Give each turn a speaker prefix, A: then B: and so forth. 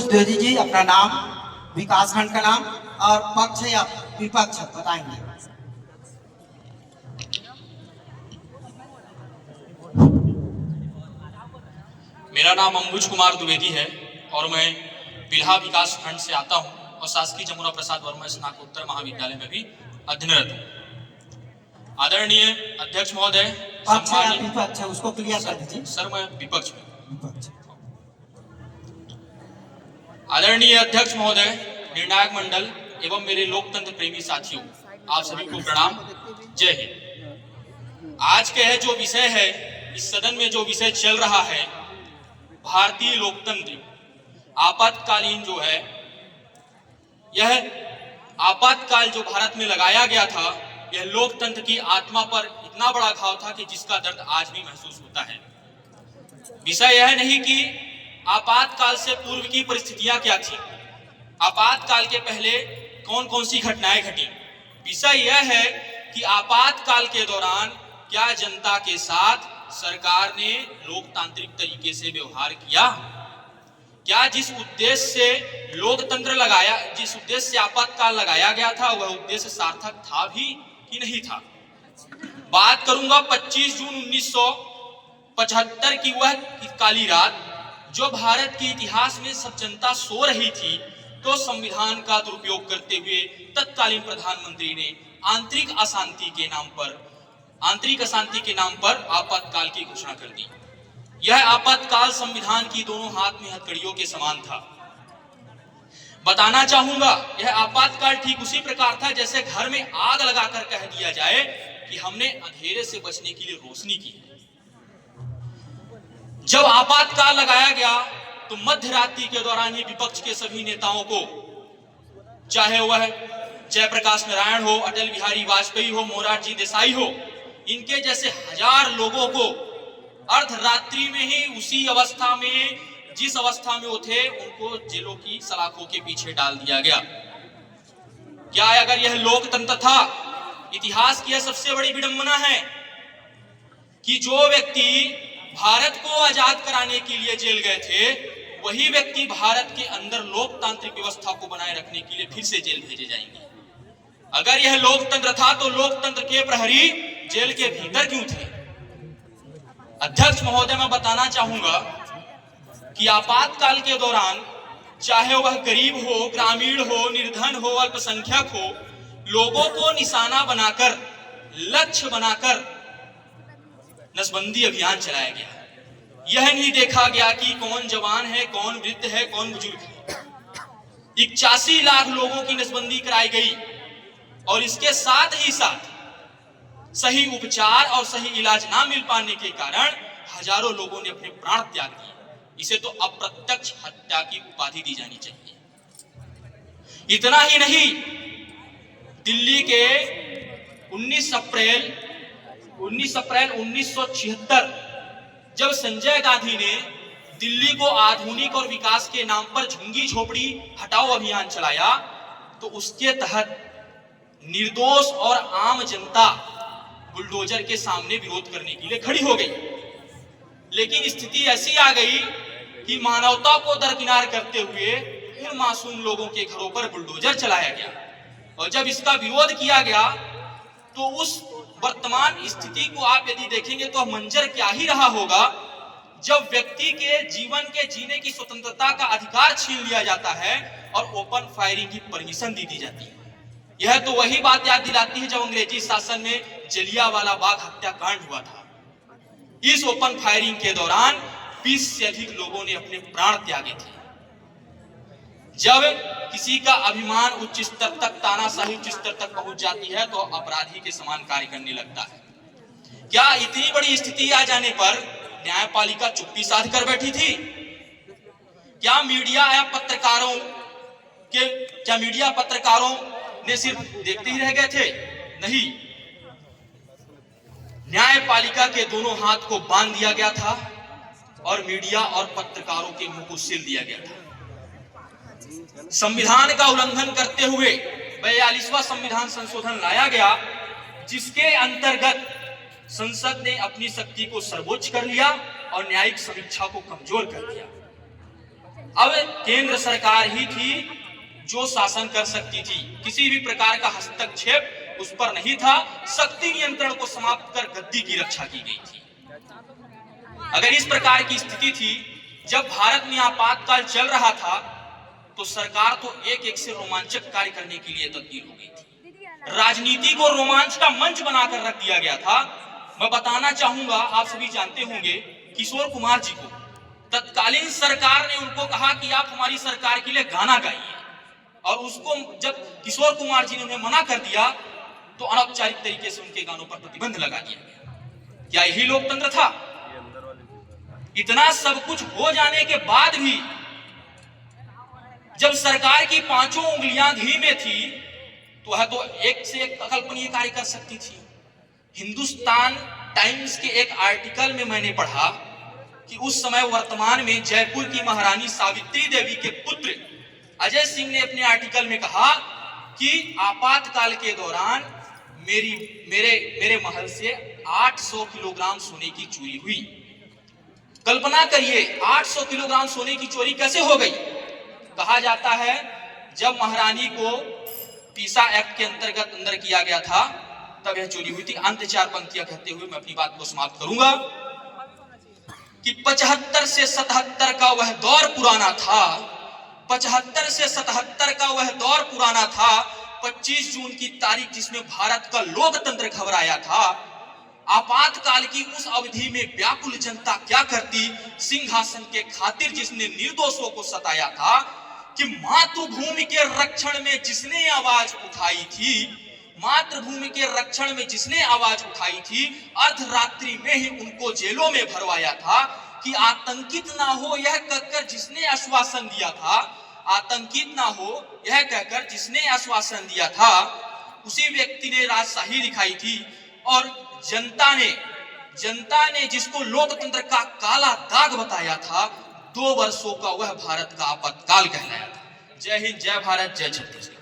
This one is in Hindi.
A: द्विवेदी जी अपना नाम, विकास खंड का नाम और पक्ष या विपक्ष बताएंगे।
B: मेरा नाम अंबुज कुमार द्विवेदी है और मैं बिल्हा विकास खंड से आता हूं और शासकीय जमुना प्रसाद वर्मा स्नातकोत्तर महाविद्यालय में भी अध्ययनरत हूं। आदरणीय अध्यक्ष महोदय,
A: पक्ष या विपक्ष है उसको क्लियर कर दीजिए।
B: सर मैं विपक्ष में।
A: विपक्ष।
B: आदरणीय अध्यक्ष महोदय, निर्णायक मंडल एवं मेरे लोकतंत्र प्रेमी साथियों, आप सभी को प्रणाम, जय हिंद। आज के है जो विषय है, इस सदन में जो विषय चल रहा है, भारतीय लोकतंत्र आपातकालीन जो है, यह आपातकाल जो भारत में लगाया गया था, यह लोकतंत्र की आत्मा पर इतना बड़ा घाव था कि जिसका दर्द आज भी महसूस होता है। विषय यह नहीं कि आपातकाल से पूर्व की परिस्थितियां क्या थी, आपातकाल के पहले कौन कौन सी घटनाएं घटी। विषय यह है कि आपातकाल के दौरान क्या जनता के साथ सरकार ने लोकतांत्रिक तरीके से व्यवहार किया, क्या जिस उद्देश्य से लोकतंत्र लगाया, जिस उद्देश्य से आपातकाल लगाया गया था, वह उद्देश्य सार्थक था भी कि नहीं था। बात करूंगा 25 जून 1975 की वह काली रात, जो भारत के इतिहास में सब जनता सो रही थी, तो संविधान का दुरुपयोग करते हुए तत्कालीन प्रधानमंत्री ने आंतरिक अशांति के नाम पर आपातकाल की घोषणा कर दी। यह आपातकाल संविधान की दोनों हाथ में हथकड़ियों के समान था। बताना चाहूंगा, यह आपातकाल ठीक उसी प्रकार था जैसे घर में आग लगाकर कह दिया जाए कि हमने अंधेरे से बचने के लिए रोशनी की। जब आपातकाल लगाया गया तो मध्य रात्रि के दौरान ही विपक्ष के सभी नेताओं को, चाहे वह जयप्रकाश नारायण हो, अटल बिहारी वाजपेयी हो, मोरारजी देसाई हो, इनके जैसे हजार लोगों को अर्धरात्रि में ही उसी अवस्था में, जिस अवस्था में वो थे, उनको जेलों की सलाखों के पीछे डाल दिया गया। क्या अगर यह लोकतंत्र था? इतिहास की यह सबसे बड़ी विडंबना है कि जो व्यक्ति भारत को आजाद कराने के लिए जेल गए थे, वही व्यक्ति भारत के अंदर लोकतांत्रिक व्यवस्था को बनाए रखने के लिए फिर से जेल भेजे जाएंगे। अगर यह लोकतंत्र था तो लोकतंत्र के प्रहरी जेल के भीतर क्यों थे? अध्यक्ष महोदय, मैं बताना चाहूंगा कि आपातकाल के दौरान चाहे वह गरीब हो, ग्रामीण हो, निर्धन हो, अल्पसंख्यक हो, लोगों को निशाना बनाकर, लक्ष्य बनाकर नसबंदी अभियान चलाया गया। यह नहीं देखा गया कि कौन जवान है, कौन वृद्ध है, कौन बुजुर्ग है। 81 लाख लोगों की नसबंदी कराई गई और इसके साथ ही साथ सही उपचार और सही इलाज ना मिल पाने के कारण हजारों लोगों ने अपने प्राण त्याग दिए। इसे तो अप्रत्यक्ष हत्या की उपाधि दी जानी चाहिए। इतना ही नहीं, दिल्ली के 19 अप्रैल 1976 जब संजय गांधी ने दिल्ली को आधुनिक और विकास के नाम पर झुग्गी झोपड़ी हटाओ अभियान चलाया, तो उसके तहत निर्दोष और आम जनता बुलडोजर के सामने विरोध करने के लिए खड़ी हो गई। लेकिन स्थिति ऐसी आ गई कि मानवता को दरकिनार करते हुए फिर मासूम लोगों के घरों पर बुलडोजर चलाया गया। और जब इसका विरोध किया गया तो उस वर्तमान स्थिति को आप यदि देखेंगे तो मंजर क्या ही रहा होगा, जब व्यक्ति के जीवन के जीने की स्वतंत्रता का अधिकार छीन लिया जाता है और ओपन फायरिंग की परमिशन दी जाती है। यह तो वही बात याद दिलाती है जब अंग्रेजी शासन में जलियांवाला बाग हत्याकांड हुआ था। इस ओपन फायरिंग के दौरान 20 से अधिक लोगों ने अपने प्राण त्यागे थे। जब किसी का अभिमान उच्च स्तर तक, तानाशाही उच्च स्तर तक पहुंच जाती है तो अपराधी के समान कार्य करने लगता है। क्या इतनी बड़ी स्थिति आ जाने पर न्यायपालिका चुप्पी साध कर बैठी थी? क्या मीडिया पत्रकारों ने सिर्फ देखते ही रह गए थे? नहीं, न्यायपालिका के दोनों हाथ को बांध दिया गया था और मीडिया और पत्रकारों के मुंह को सील दिया गया था। संविधान का उल्लंघन करते हुए 42वां संविधान संशोधन लाया गया, जिसके अंतर्गत संसद ने अपनी शक्ति को सर्वोच्च कर लिया और न्यायिक समीक्षा को कमजोर कर दिया। अब केंद्र सरकार ही थी जो शासन कर सकती थी, किसी भी प्रकार का हस्तक्षेप उस पर नहीं था। शक्ति नियंत्रण को समाप्त कर गद्दी की रक्षा की गई थी। अगर इस प्रकार की स्थिति थी, जब भारत में आपातकाल चल रहा था, तो सरकार तो एक एक से रोमांचक कार्य करने के लिए तब्दील हो गई थी। राजनीति को रोमांच का मंच बनाकर रख दिया गया था। मैं बताना चाहूंगा, आप सभी जानते होंगे, किशोर कुमार जी को तत्कालीन सरकार ने उनको कहा कि आप हमारी सरकार के लिए गाना गाइए, और उसको जब किशोर कुमार जी ने उन्हें मना कर दिया, तो अनौपचारिक तरीके से उनके गानों पर प्रतिबंध लगा दिया गया। क्या यही लोकतंत्र था? इतना सब कुछ हो जाने के बाद भी जब सरकार की पांचों उंगलियां घी में थी, तो वह तो एक से एक अकल्पनीय कार्य कर सकती थी। हिंदुस्तान टाइम्स के एक आर्टिकल में मैंने पढ़ा कि उस समय वर्तमान में जयपुर की महारानी सावित्री देवी के पुत्र अजय सिंह ने अपने आर्टिकल में कहा कि आपातकाल के दौरान मेरे महल से 800 किलोग्राम सोने की चोरी हुई। कल्पना करिए, 800 किलोग्राम सोने की चोरी कैसे हो गई? कहा जाता है जब महारानी को पीसा एक्ट के अंतर्गत अंदर किया गया था, तब यह चोरी हुई थी। अंत 4 पंक्तियां कहते हुए मैं अपनी बात को समाप्त करूंगा कि 75 से 77 का वह दौर पुराना था। 75 से 77 का वह दौर पुराना था। 25 जून की तारीख जिसमें भारत का लोकतंत्र घबराया था। आपातकाल की उस अवधि में व्याकुल जनता क्या करती, सिंहासन के खातिर जिसने निर्दोषों को सताया था, कि मातृभूमि के रक्षण में जिसने आवाज उठाई थी, मातृभूमि के रक्षण में जिसने आवाज उठाई थी, अर्धरात्रि में ही उनको जेलों में भरवाया था। कि आतंकित ना हो यह कहकर जिसने आश्वासन दिया था, आतंकित ना हो यह कहकर जिसने आश्वासन दिया था, उसी व्यक्ति ने राजशाही दिखाई थी। और जनता ने जिसको लोकतंत्र का काला दाग बताया था, 2 वर्षों का वह भारत का आपातकाल कहलाया था। जय हिंद, जय भारत, जय छत्तीसगढ़।